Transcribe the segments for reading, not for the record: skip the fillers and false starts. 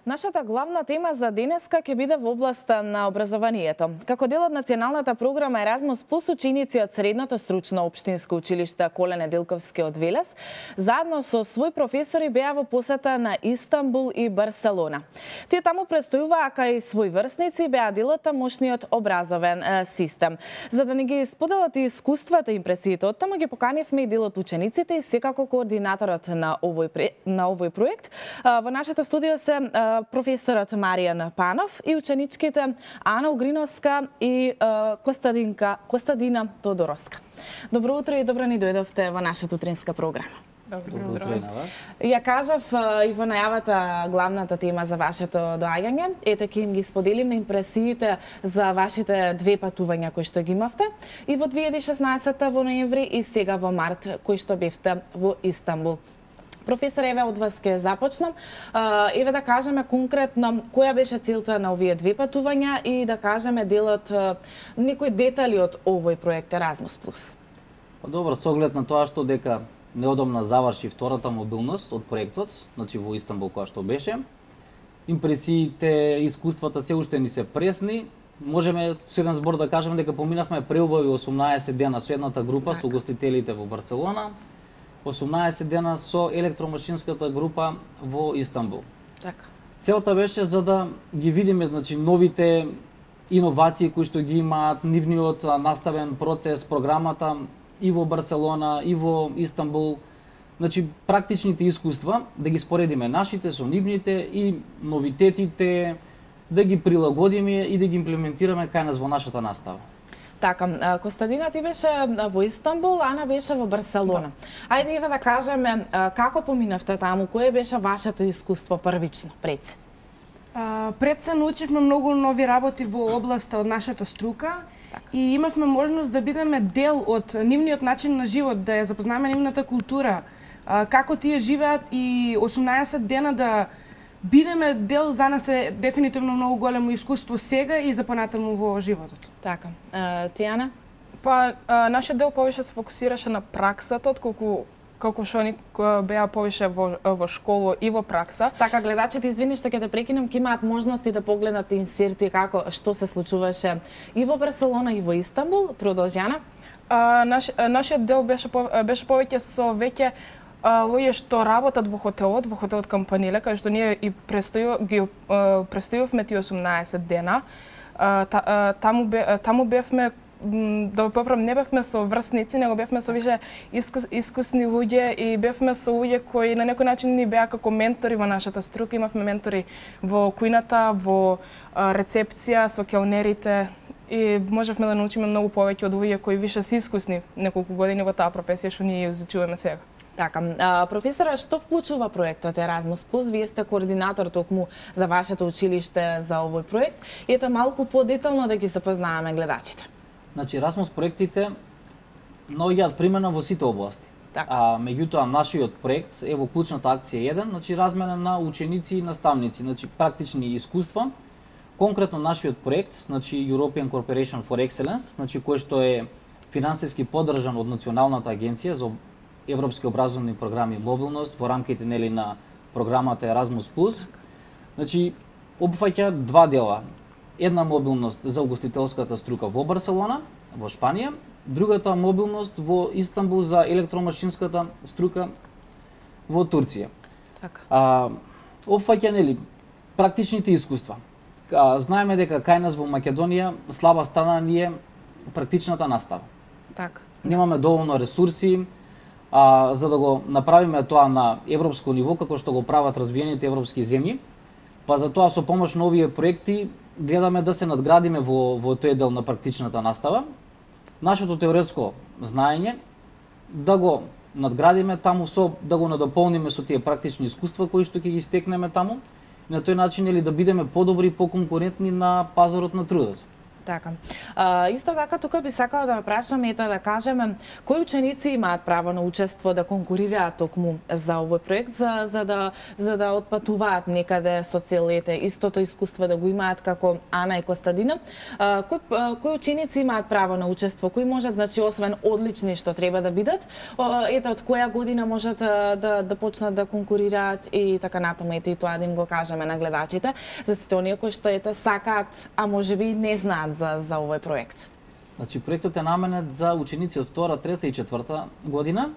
Нашата главна тема за денеска ќе биде во областа на образованието. Како дел од националната програма Еразмус Плюс, ученици од Средното стручно општинско училиште Коле Неделковски од Велес, заедно со свој професори беа во посета на Истанбул и Барселона. Тие таму престојуваа кај свој врсници, беа дел од тамошниот образовен систем. За да не ги споделат и искуствата и импресиите од таму, ги поканивме и дел од учениците и секако координаторот на овој проект. Во нашето студио се професорот Маријан Панов и ученичките Ана Угриновска и Костадина Тодоровска. Добро утро и добро ни дојдовте во нашата утринска програма. Добро утро. Ја кажав и во најавата главната тема за вашето доаѓање. Ете, ќе им ги споделиме импресиите за вашите две патувања кои што ги имавте и во 2016 во ноември и сега во март кои што бевте во Истанбул. Професор, еве од вас ќе започнам. Еве да кажеме конкретно која беше целта на овие две патувања и да кажеме делот некои детали од овој проект Еразмус Плюс. Добро, со оглед на тоа што дека неодамна заврши втората мобилност од проектот, значи во Истанбул која што беше. Импресиите, искуствата се уште ни се пресни. Можеме со еден збор да кажеме дека поминавме преубави 18 дена со едната група, со гостителите во Барселона. 18 дена со електромашинската група во Истанбул. Така. Целта беше за да ги видиме, значи, новите иновации кои што ги имаат, нивниот наставен процес, програмата и во Барселона, и во Истанбул. Значи, практичните искуства, да ги споредиме нашите со нивните и новитетите, да ги прилагодиме и да ги имплементираме кај нас во нашата настава. Така, Костадина, ти беше во Истанбул, Ана беше во Барселона. Да. Ајде еве да кажеме како поминавте таму, кое беше вашето искуство првично пред се? Пред се научивме многу нови работи во областа од нашата струка. Так. И имавме можност да бидеме дел од нивниот начин на живот, да ја запознаме нивната култура, како тие живеат и 18 дена да бидеме дел, за нас е дефинитивно многу големо искуство сега и за понатаму во животот. Така. Тијана? Па, нашиот дел повеќе се фокусираше на праксата, колку што они беа повеќе во школа и во пракса. Така, гледачите, извини што ќе те прекинам, ќе имаат можности да погледнат инсерти како што се случуваше и во Барселона и во Истанбул. Продолжана? Нашиот дел беше повеќе со веќе луѓе што работат во хотелот Кампаниле, кај што ние и престојувавме тие 18 дена. Таму бевме, да поправам, не бевме со врсници, него бевме со више искусни луѓе и бевме со луѓе кои на некој начин ни беа како ментори во нашата струка. Имавме ментори во кујната, во рецепција, со келнерите и можевме да научиме многу повеќе од луѓе кои више се искусни неколку години во таа професија што ние изучуваме сега. Така, професора, што вклучува проектот Еразмус Плюс? Вие сте координатор токму за вашето училиште за овој проект. Ете малку подетално да ги запознаваме гледачите. Значи, Еразмус проектите наоѓаат примена во сите области. Така. Меѓутоа, нашиот проект е во клучната акција 1, значи размена на ученици и наставници, значи практични искуства. Конкретно нашиот проект, значи European Corporation for Excellence, значи кој што е финансиски поддржан од Националната агенција за европски образовни програми мобилност во рамките нели на програмата Еразмус Плюс. Значи опфаќа два дела. Една мобилност за угостителската струка во Барселона, во Шпанија, другата мобилност во Истанбул за електромашинската струка во Турција. Така. Опфаќа нели практичните искуства. Знаеме дека кај нас во Македонија слаба страна ни е практичната настава. Така. Немаме доволно ресурси за да го направиме тоа на европско ниво, како што го прават развиените европски земји. Па за тоа со помош на овие проекти гледаме да се надградиме во тој дел на практичната настава. Нашето теоретско знаење да го надградиме таму да го надополниме со тие практични искуства кои што ќе ги стекнеме таму. На тој начин да бидеме подобри и поконкурентни на пазарот на трудот. Така. Исто така, тука би сакала да ме прашам ето да кажеме кои ученици имаат право на учество да конкурираат токму за овој проект, за да отпатуваат некаде со цел истото искуство да го имаат како Ана и Костадина. Кои ученици имаат право на учество? Кои можат, значи, освен одлични што треба да бидат, ето од која година можат да почнат да конкурираат и така натаму, ете и тоа да им го кажеме на гледачите, за сите оние кои што сакаат, а можеби не знаат за овој проект. Значи, проектот е наменет за ученици од 2, 3 и 4 година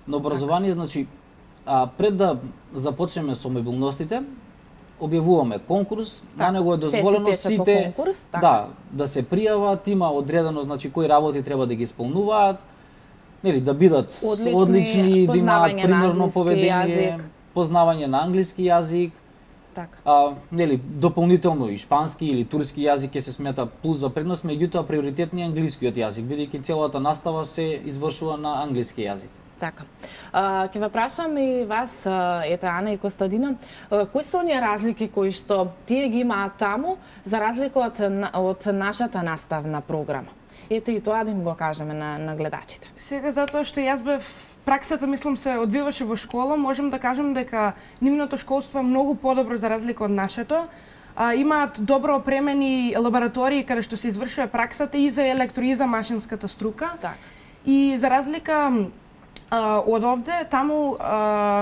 на образование. Значи, пред да започнеме со мобилностите, објавуваме конкурс, на него е дозволено сите да се пријават, има одредено, значи, кои работи треба да ги исполнуваат, нели, да бидат одлични, да имаат примерно поведение, познавање на англиски јазик, нели, дополнително и шпански или турски јазик ќе се смета плюс за предност, меѓутоа приоритетни е англискиот јазик, бидејќи целата настава се извршува на англиски јазик. Така. Ќе ве прашам и вас, ете Ана и Костадина, кои се оние разлики кои што тие ги имаат таму за разлика од нашата наставна програма? Ете и тоа да им го кажеме на гледачите. Сега, затоа што јас бев, праксата мислам се одвиваше во школа, можем да кажем дека нивното школство е многу подобро за разлика од нашето. Имаат добро опремени лаборатории каде што се извршува праксата и за електро и за машинската струка. Так. И за разлика од овде, таму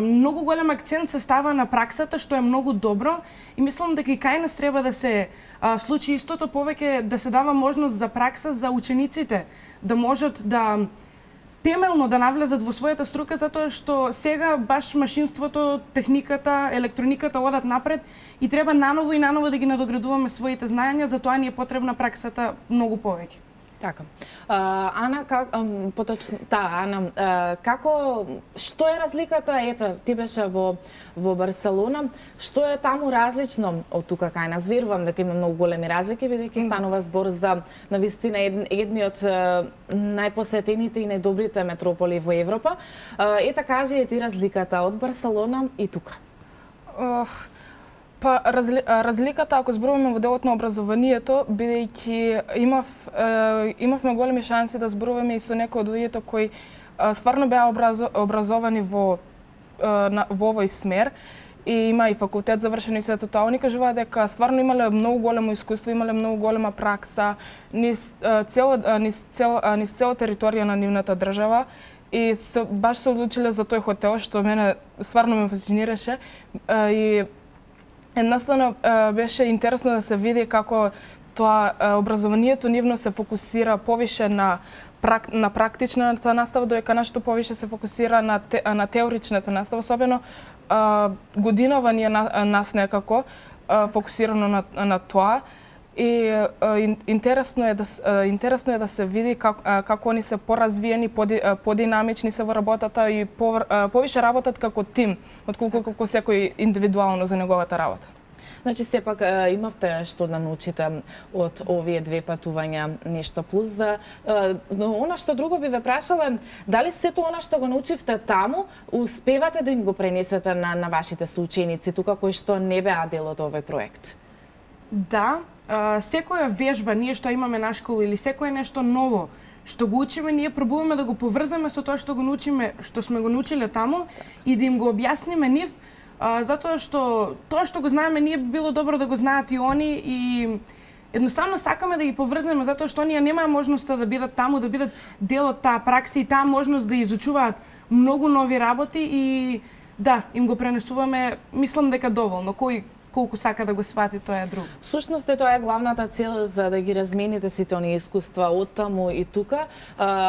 многу голем акцент се става на праксата, што е многу добро и мислам дека и кај нас треба да се случи истото, повеќе да се дава можност за пракса за учениците, да можат да темелно да навлезат во својата струка, затоа што сега баш машинството, техниката, електрониката одат напред и треба наново и наново да ги надоградуваме своите знаења, затоа ни е потребна праксата многу повеќе. Така. Ана, Ана, што е разликата? Ето, ти беше во Барселона. Што е таму различно од тука кај нас? Верувам дека има многу големи разлики, бидејќи станува збор за навистина едни од најпосетените и најдобрите метрополи во Европа. Ета, кажи ти разликата од Барселона и тука. Па разликата, ако зборуваме во делот на образованието, бидејќи имавме големи шанси да зборуваме и со некои од луѓето кои стварно беа образовани во овој смер и има и факултет завршен и сето тоа, они кажуваат дека стварно имале многу големо искуство, имале многу голема пракса низ цела територија на нивната држава и баш се одлучиле за тој хотел, што мене стварно ме фасцинираше и едноставно беше интересно да се види како тоа образованието нивно се фокусира повише на практичната настава, додека нашето повише се фокусира на теоричната настава, особено годинава ни е нас некако фокусирано на тоа. И интересно е да се види како они се поразвиени, подинамични се во работата и повише работат како тим, отколку како секој индивидуално за неговата работа. Значи, сепак имавте што да научите од овие две патувања нешто плюс. Но она што друго би ве прашала, дали сето она што го научивте таму, успевате да им го пренесете на вашите соученици тука кои што не беа дел од овој проект? Да, секоја вежба ние што имаме на школа или секое нешто ново што го учиме, ние пробуваме да го поврземе со тоа што го научиме, што сме го научиле таму и да им го објасниме нив, затоа што тоа што го знаеме ние би било добро да го знаат и они и едноставно сакаме да ги поврзнеме затоа што оние немаа можноста да бидат таму, да бидат дел од таа пракса и таа можност да изучуваат многу нови работи и да, им го пренесуваме, мислам дека доволно. Колку сака да го свати, тоа е друго. Всушност тоа е главната цел за да ги размените сите оние искуства од таму и тука,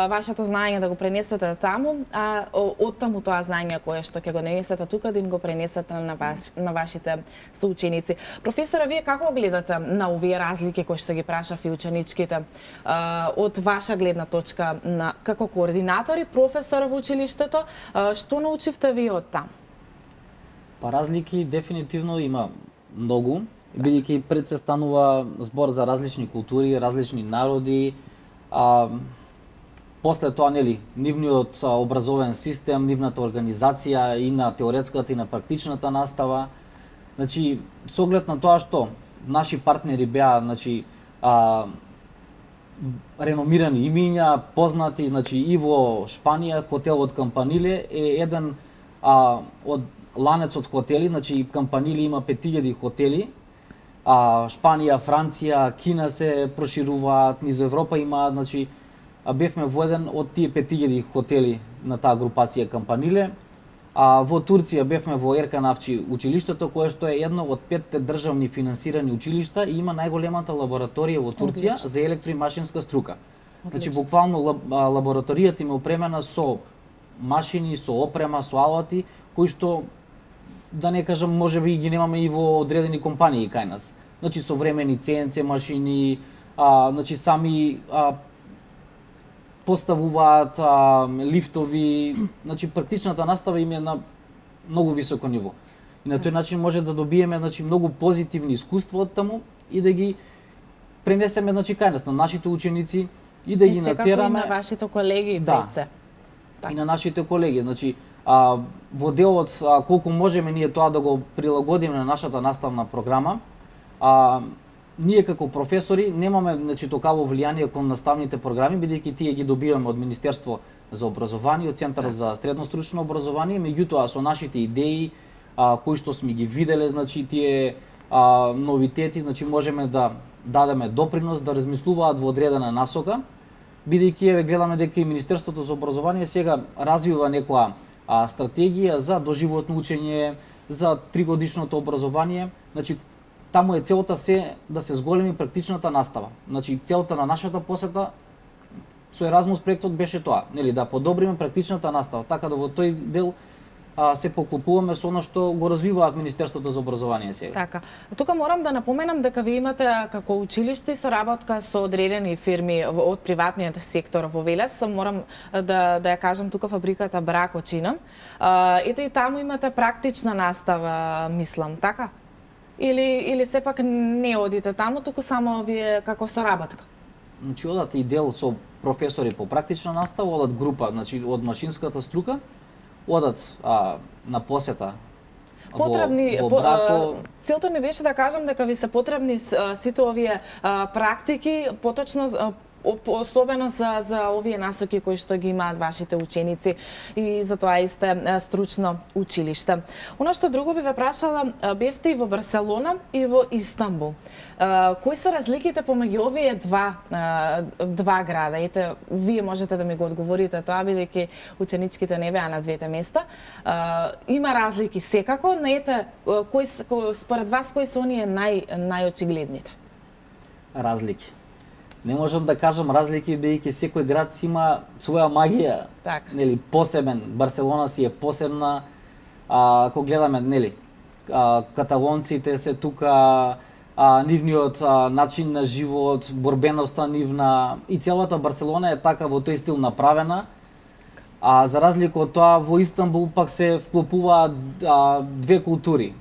вашето знаење да го пренесете таму, а од таму тоа знаење кое што ќе го несете тука да им го пренесете на вашите соученици. Професора, вие како гледате на овие разлики кои што ги прашав и ученичките од ваша гледна точка како координатори, професор во училиштето, што научивте вие од таму? Па разлики дефинитивно има многу, бидејќи пред се станува збор за различни култури, различни народи, после тоа, нели, нивниот образовен систем, нивната организација и на теоретската и на практичната настава. Значи, со оглед на тоа што наши партнери беа, значи, реномирани имиња, познати, значи и во Шпанија хотелот Кампаниле е еден од ланецот хотели, значи Кампаниле има 5000 хотели. Шпанија, Франција, Кина се прошируваат, низ Европа има, значи бевме во еден од тие 5000 хотели на таа групација Кампаниле. Во Турција бевме во Еркан Авчи училиштето, кое што е едно од 5 државни финансирани училишта и има најголемата лабораторија во Турција за електро и машинска струка. Значи буквално лабораторијата им е опремена со машини, со опрема, со алати, кои што да не кажам можеби ги немаме и во одредени компании кај нас. Значи современи CNC машини, значи сами поставуваат лифтови, значи практичната настава им е на многу високо ниво. И на тој начин може да добиеме значи многу позитивни искуства од таму и да ги пренесеме значи кај нас на нашите ученици и да ги натераме и на вашите колеги деца. И на нашите колеги, значи во делот колку можеме ние тоа да го прилагодиме на нашата наставна програма, ние како професори немаме значи токаво влијание кон наставните програми, бидејќи тие ги добиваме од Министерство за образование, од Центарот за средно стручно образование, меѓутоа со нашите идеи кои што сме ги виделе, значи тие новитети, значи можеме да дадеме допринос да размислуваат во одредена насока, бидејќи еве гледаме дека и Министерството за образование сега развива некоја стратегија за доживотно учење, за 3-годишното образование, значи таму е целта се да се зголеми практичната настава. Значи целта на нашата посета со Еразмус проектот беше тоа, нели да подобриме практичната настава, така да во тој дел се поклопуваме со она што го развиваат Министерството за образование сега. Така. Тука морам да напоменам дека ви имате како училиште соработка со одредени фирми од приватниот сектор во Велес. Морам да ја кажам тука фабриката Бракочина. Ете и таму имате практична настава, мислам, така? Или сепак не одите таму, туку само вие како соработка? Значи одат и дел со професори по практична настава, одат група, значи од машинската струка, одат на посета потребни во Брако. Целта ми беше да кажам дека ви се потребни сите овие практики, поточно особено за овие насоки кои што ги имаат вашите ученици и за тоа и сте стручно училиште. Она што друго би ве прашала, бевте и во Барселона и во Истанбул. Кои се разликите помеѓу овие два града? Ете, вие можете да ми го одговорите тоа, бидејќи ученичките не беа на двете места. Има разлики секако, но ете, според вас кои се оние најочигледните? Разлики. Не можам да кажам разлики, бидејќи секој град си има своја магија. Так. Нели, посебен. Барселона си е посебна. Ако гледаме, нели, каталонците се тука, нивниот начин на живот, борбеноста нивна и целата Барселона е така во тој стил направена. За разлика од тоа, во Истанбул пак се вклопуваат две култури.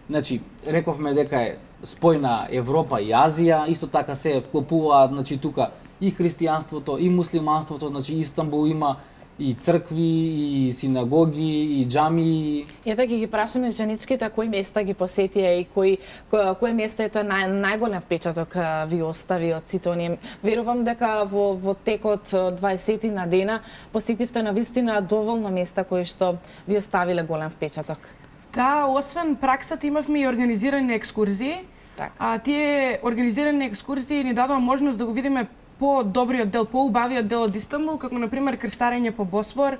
Значи, рековме дека е спојна Европа и Азија, исто така се вклопуваат, значи тука и христијанството, и муслиманството, значи Истанбул има и цркви, и синагоги, и џамии. Ете ќе ги прашаме ученичките кои места ги посетија и кој место ете најголем впечаток ви остави од сите оние. Верувам дека во текот 20 на дена посетивте навистина доволно места кои што ви оставиле голем впечаток. Да, освен праксата имавме и организирани екскурзии. Тие организирани екскурзии ни дадоа можност да го видиме по-добриот дел, по-убавиот дел од Истанбул, како например крстарење по Босфор,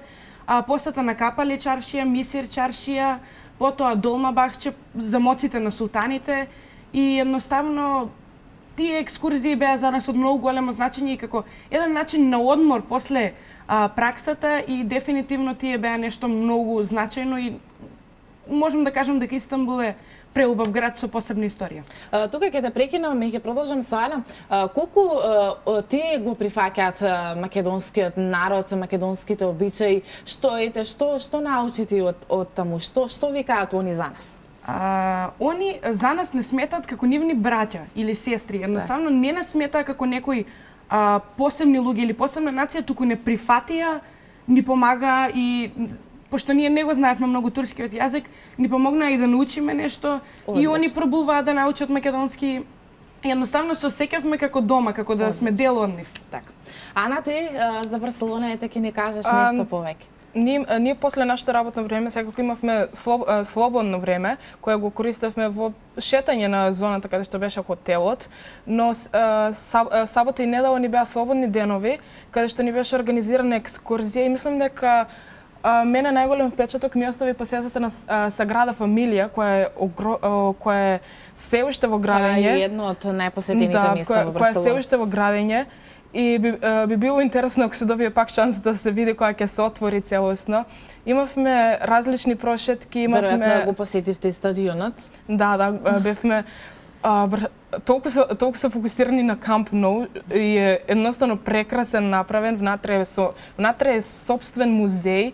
посета на Капали чаршија, Мисир чаршија, потоа Долмабахче, замоците на султаните и едноставно тие екскурзии беа за нас од многу големо значење и како еден начин на одмор после праксата и дефинитивно тие беа нешто многу значајно и можам да кажам дека Истанбул е преубав град со посебна историја. Тука ќе те прекинам и ќе продолжам со Ана. Колку тие го прифаќаат македонскиот народ, македонските обичаи, што научите од таму, што викаат они за нас? Они за нас не сметаат како нивни браќа или сестри, едноставно не нас сметаат како некои посебни луѓе или посебна нација, туку не прифатија, ни помага и пошто ние не го знаевме многу турскиот јазик, ни помогнаа и да научиме нешто. И они пробуваат да научат македонски Едноставно се осеќавме како дома, како да сме дел од нив. Така. Ана, ти за Барселона ете ќе ни кажеш нешто повеќе. Ние после нашето работно време, секако имавме слободно време, кое го користевме во шетање на зоната каде што беше хотелот, но сабота и недела ни беа слободни денови, каде што ни беше организирана екскурзија и мислам дека мене најголем впечаток ми остави посетата на Саграда Фамилија, која е се уште во градење. Да, едно од најпосетените места во Барселона. Која е се уште во градење. И би било интересно ако се добие пак шанса да се види кога ќе се отвори целосно. Имавме различни прошетки, имавме... Веројатно го посетивте и стадионот. Да, бевме толку се фокусирани на Камп Ноу и е едноставно прекрасен направен, внатре е сопствен музеј,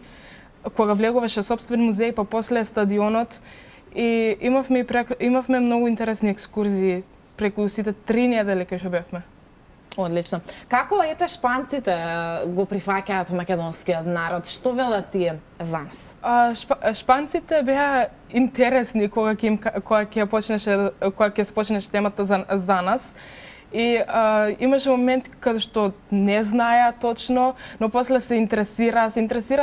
кога влегуваше сопствен музеј, па после стадионот и имавме многу интересни екскурзии преку сите 3 недели кај што бевме. Одлично. Како ете шпанците го прифаќаат македонскиот народ? Што велат тие за нас? Шпанците беа интересни кога ќе почнеше темата за нас. И имаше моменти каде што не знаеа точно, но после се интересираа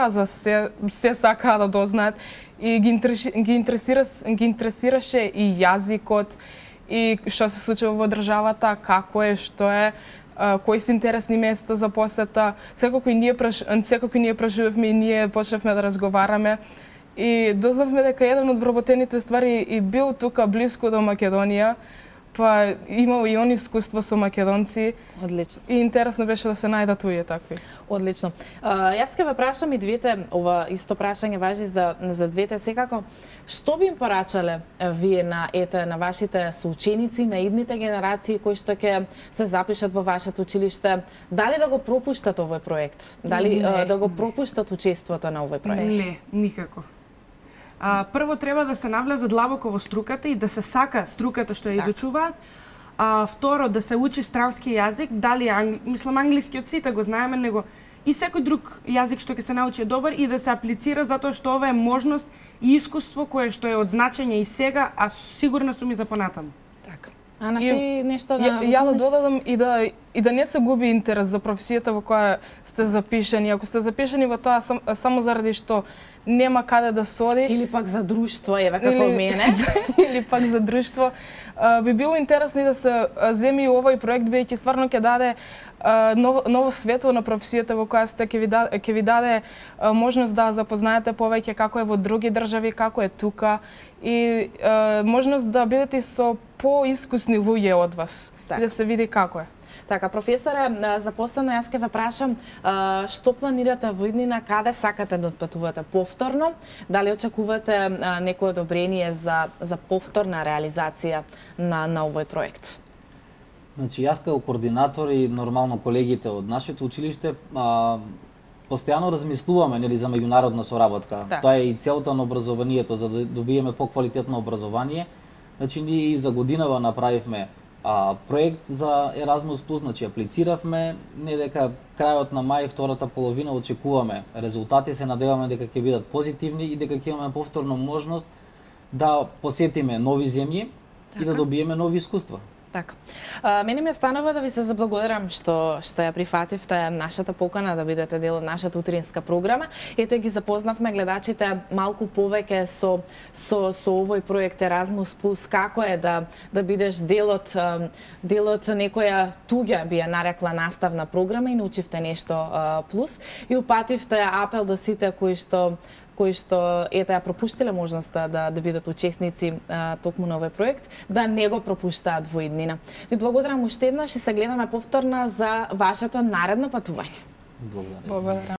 за се сакаа да дознаат и ги интересираше и јазикот и што се случува во државата, како е, што е, кои се интересни места за посета. Секако и ние преживевме и ние почнавме да разговараме и дознавме дека еден од вработените ствари и бил тука блиску до Македонија, па имал и он искуство со македонци. Одлично. И интересно беше да се најдат уие такви. Одлично. Јас ќе ве прашам и двете, ова исто прашање важи за двете секако. Што би им порачале вие на вашите соученици, на идните генерации кои што ќе се запишат во вашето училиште, дали да го пропуштат овој проект? Дали да го пропуштат учеството на овој проект? Не, никако. Прво треба да се навлезе длабоко во струката и да се сака струката што ја изучуваат. Второ, да се учи странски јазик, дали мислам англискиот сите го знаеме, него и секој друг јазик што ќе се научи е добар и да се аплицира затоа што ова е можност и искуство кое што е од значење и сега, а сигурна сум и за понатаму. Така. Ана, ти нешто да... Ја да додадам и да не се губи интерес за професијата во која сте запишани. Ако сте запишани во тоа само заради што нема каде да се оди. Или пак за друштво, еве како мене. Или пак за друштво. Би било интересно и да се земи и овој проект, бидејќи стварно ќе даде ново светло на професијата во која сте, ќе ви даде можност да запознаете повеќе како е во други држави, како е тука и можност да бидете со поискусни луѓе од вас и да се види како е. Така, професоре, за последно јас ќе ве прашам што планирате во иднина, каде сакате да отпатувате повторно? Дали очекувате некое одобрение за повторна реализација на овој проект? Значи, јас како координатор и нормално колегите од нашето училиште постојано размислуваме за меѓународна соработка. Тоа е и целта на образованието, за да добиеме поквалитетно образование. Значи, ние и за годинава направивме проект за Erasmus+, значи аплициравме, не дека крајот на мај, втората половина очекуваме резултати, се надеваме дека ќе бидат позитивни и дека ќе имаме повторно можност да посетиме нови земји и да добиеме нови искуства. Така. Мене ми останува да ви се заблагодарам што ја прифативте нашата покана да бидете дел од нашата утринска програма. Ете ги запознавме гледачите малку повеќе со овој проект Erasmus+, како е да бидеш дел од некоја туѓа би ја нарекла наставна програма и научивте нешто плюс и упативте апел до сите кои што ја пропуштиле можноста да бидат учесници токму на овој проект, да не го пропуштаат во иднина. Ви благодарам уште еднаш и се гледаме повторно за вашето наредно патување. Благодарам.